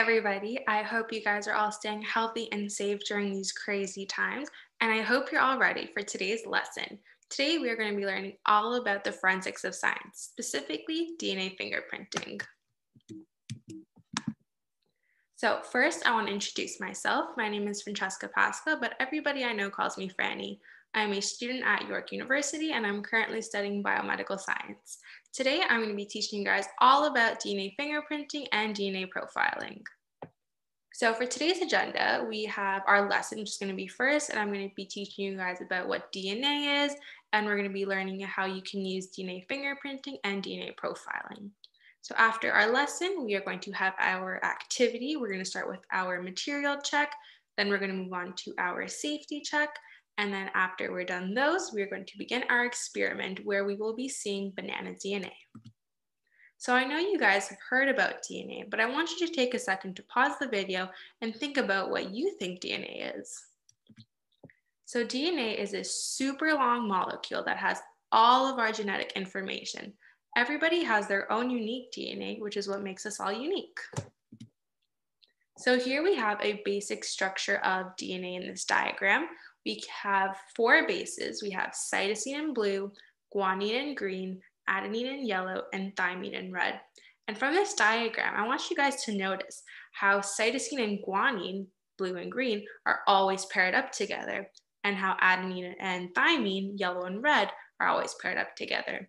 everybody. I hope you guys are all staying healthy and safe during these crazy times, and I hope you're all ready for today's lesson. Today, we are going to be learning all about the forensics of science, specifically DNA fingerprinting. So first, I want to introduce myself. My name is Francesca, but everybody I know calls me Franny. I'm a student at York University, and I'm currently studying biomedical science. Today, I'm going to be teaching you guys all about DNA fingerprinting and DNA profiling. So for today's agenda, we have our lesson, which is going to be first, and I'm going to be teaching you guys about what DNA is, and we're going to be learning how you can use DNA fingerprinting and DNA profiling. So after our lesson, we are going to have our activity. We're going to start with our material check, then we're going to move on to our safety check, and then after we're done those, we're going to begin our experiment where we will be seeing banana DNA. So I know you guys have heard about DNA, but I want you to take a second to pause the video and think about what you think DNA is. So DNA is a super long molecule that has all of our genetic information. Everybody has their own unique DNA, which is what makes us all unique. So here we have a basic structure of DNA in this diagram. We have 4 bases. We have cytosine in blue, guanine in green, adenine in yellow, and thymine in red. And from this diagram, I want you guys to notice how cytosine and guanine, blue and green, are always paired up together, and how adenine and thymine, yellow and red, are always paired up together.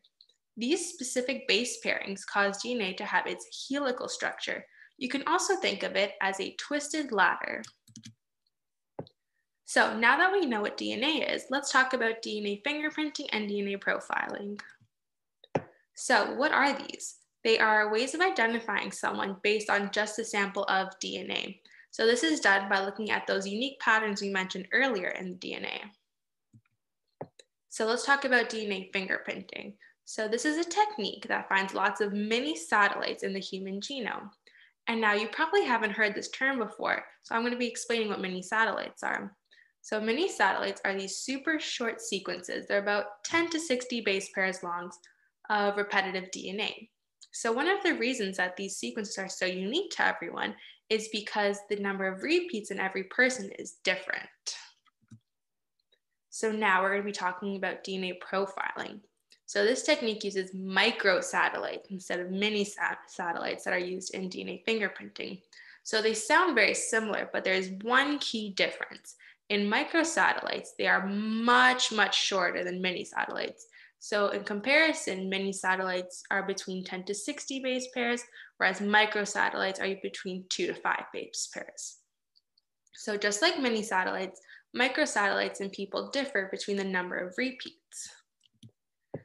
These specific base pairings cause DNA to have its helical structure. You can also think of it as a twisted ladder. So now that we know what DNA is, let's talk about DNA fingerprinting and DNA profiling. So what are these? They are ways of identifying someone based on just a sample of DNA. So this is done by looking at those unique patterns we mentioned earlier in the DNA. So let's talk about DNA fingerprinting. So this is a technique that finds lots of mini satellites in the human genome. And now you probably haven't heard this term before, so I'm going to be explaining what mini satellites are. So mini satellites are these super short sequences. They're about 10 to 60 base pairs long of repetitive DNA. So one of the reasons that these sequences are so unique to everyone is because the number of repeats in every person is different. So now we're going to be talking about DNA profiling. So this technique uses microsatellites instead of mini satellites that are used in DNA fingerprinting. So they sound very similar, but there's one key difference. In microsatellites, they are much, much shorter than mini satellites. So in comparison, mini satellites are between 10 to 60 base pairs, whereas microsatellites are between 2 to 5 base pairs. So just like mini satellites, microsatellites in people differ between the number of repeats.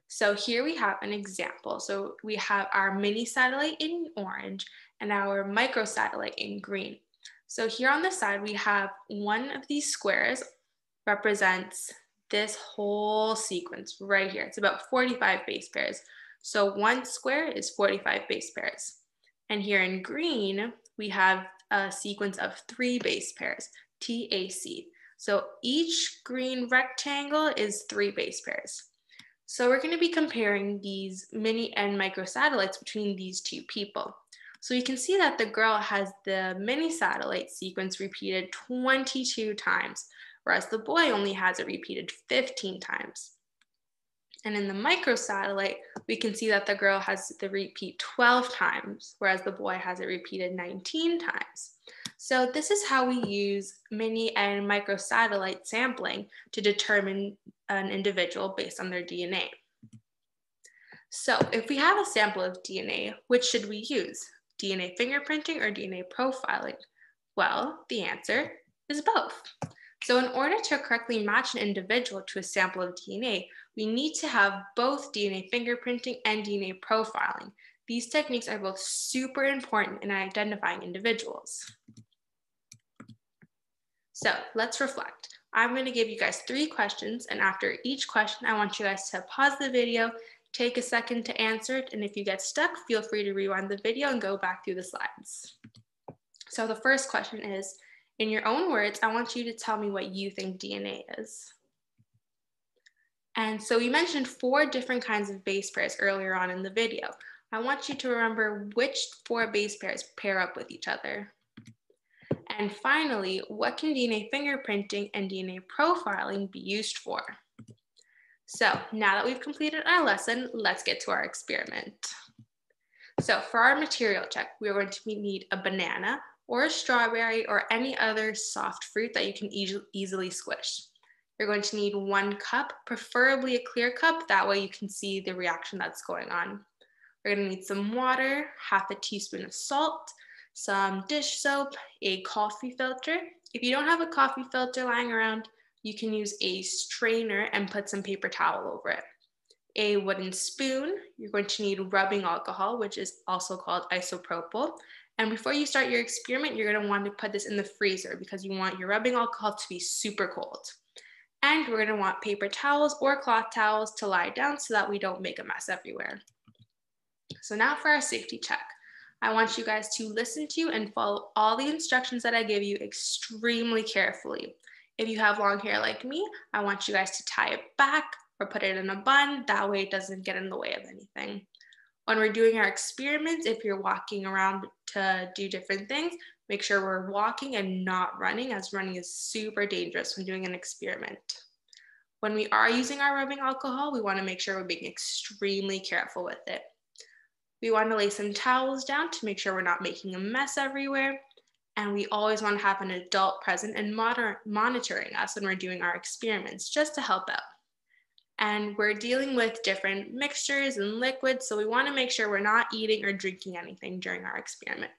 So here we have an example. So we have our mini satellite in orange and our microsatellite in green. So here on the side, we have one of these squares represents this whole sequence right here. It's about 45 base pairs. So one square is 45 base pairs. And here in green, we have a sequence of 3 base pairs, TAC. So each green rectangle is 3 base pairs. So we're going to be comparing these mini and micro satellites between these 2 people. So you can see that the girl has the mini satellite sequence repeated 22 times, whereas the boy only has it repeated 15 times. And in the microsatellite, we can see that the girl has the repeat 12 times, whereas the boy has it repeated 19 times. So this is how we use mini and microsatellite sampling to determine an individual based on their DNA. So if we have a sample of DNA, which should we use? DNA fingerprinting or DNA profiling? Well, the answer is both. So in order to correctly match an individual to a sample of DNA, we need to have both DNA fingerprinting and DNA profiling. These techniques are both super important in identifying individuals. So let's reflect. I'm going to give you guys 3 questions, and after each question, I want you guys to pause the video, take a second to answer it, and if you get stuck, feel free to rewind the video and go back through the slides. So the first question is, in your own words, I want you to tell me what you think DNA is. And so we mentioned 4 different kinds of base pairs earlier on in the video. I want you to remember which 4 base pairs pair up with each other. And finally, what can DNA fingerprinting and DNA profiling be used for? So now that we've completed our lesson, let's get to our experiment. So for our material check, we are going to need a banana or a strawberry or any other soft fruit that you can easily squish. You're going to need 1 cup, preferably a clear cup. That way you can see the reaction that's going on. We're going to need some water, half a teaspoon of salt, some dish soap, a coffee filter. If you don't have a coffee filter lying around, you can use a strainer and put some paper towel over it. A wooden spoon. You're going to need rubbing alcohol, which is also called isopropyl. And before you start your experiment, you're going to want to put this in the freezer because you want your rubbing alcohol to be super cold. And we're going to want paper towels or cloth towels to lie down so that we don't make a mess everywhere. So now for our safety check. I want you guys to listen to and follow all the instructions that I give you extremely carefully. If you have long hair like me, I want you guys to tie it back or put it in a bun. That way it doesn't get in the way of anything. When we're doing our experiments, if you're walking around to do different things, make sure we're walking and not running, as running is super dangerous when doing an experiment. When we are using our rubbing alcohol, we want to make sure we're being extremely careful with it. We want to lay some towels down to make sure we're not making a mess everywhere. And we always want to have an adult present and monitoring us when we're doing our experiments, just to help out. And we're dealing with different mixtures and liquids, so we want to make sure we're not eating or drinking anything during our experiment.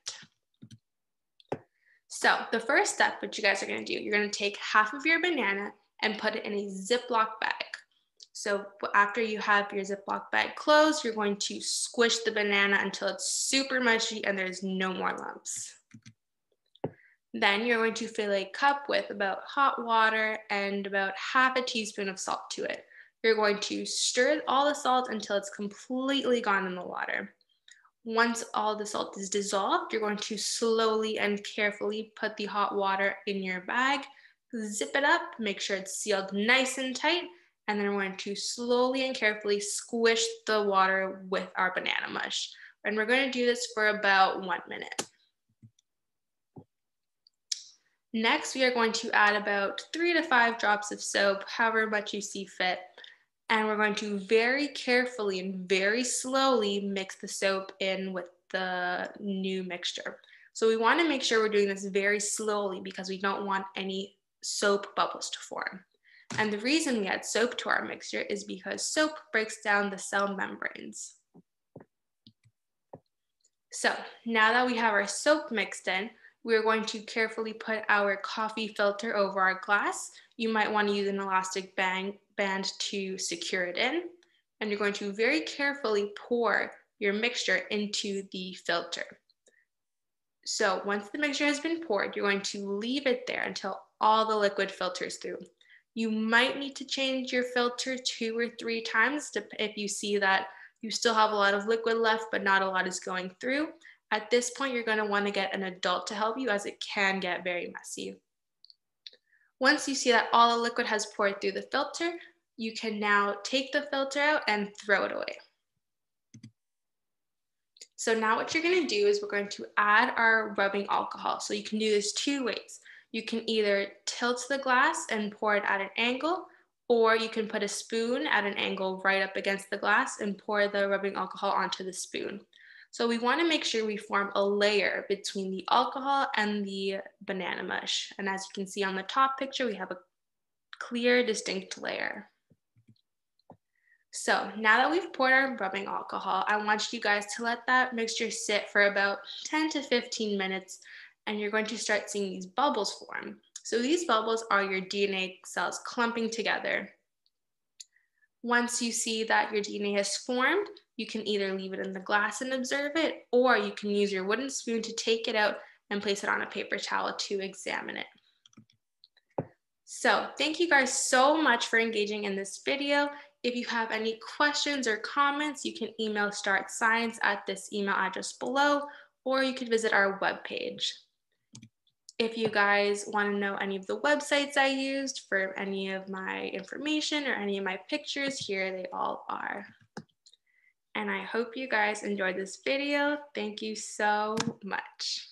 So the first step, what you guys are going to do, you're going to take half of your banana and put it in a Ziploc bag. So after you have your Ziploc bag closed, you're going to squish the banana until it's super mushy and there's no more lumps. Then you're going to fill a cup with about hot water and about half a teaspoon of salt to it. You're going to stir all the salt until it's completely gone in the water. Once all the salt is dissolved, you're going to slowly and carefully put the hot water in your bag, zip it up, make sure it's sealed nice and tight, and then we're going to slowly and carefully squish the water with our banana mush. And we're going to do this for about 1 minute. Next, we are going to add about 3 to 5 drops of soap, however much you see fit. And we're going to very carefully and very slowly mix the soap in with the new mixture. So we want to make sure we're doing this very slowly because we don't want any soap bubbles to form. And the reason we add soap to our mixture is because soap breaks down the cell membranes. So now that we have our soap mixed in, we're going to carefully put our coffee filter over our glass. You might want to use an elastic band to secure it in. And you're going to very carefully pour your mixture into the filter. So once the mixture has been poured, you're going to leave it there until all the liquid filters through. You might need to change your filter 2 or 3 times if you see that you still have a lot of liquid left, but not a lot is going through. At this point, you're going to want to get an adult to help you as it can get very messy. Once you see that all the liquid has poured through the filter, you can now take the filter out and throw it away. So now what you're going to do is we're going to add our rubbing alcohol. So you can do this 2 ways. You can either tilt the glass and pour it at an angle, or you can put a spoon at an angle right up against the glass and pour the rubbing alcohol onto the spoon. So we want to make sure we form a layer between the alcohol and the banana mush. And as you can see on the top picture, we have a clear, distinct layer. So now that we've poured our rubbing alcohol, I want you guys to let that mixture sit for about 10 to 15 minutes, and you're going to start seeing these bubbles form. So these bubbles are your DNA cells clumping together. Once you see that your DNA has formed, you can either leave it in the glass and observe it, or you can use your wooden spoon to take it out and place it on a paper towel to examine it. So thank you guys so much for engaging in this video. If you have any questions or comments, you can email startscience at this email address below, or you could visit our webpage. If you guys want to know any of the websites I used for any of my information or any of my pictures, here they all are. And I hope you guys enjoyed this video. Thank you so much.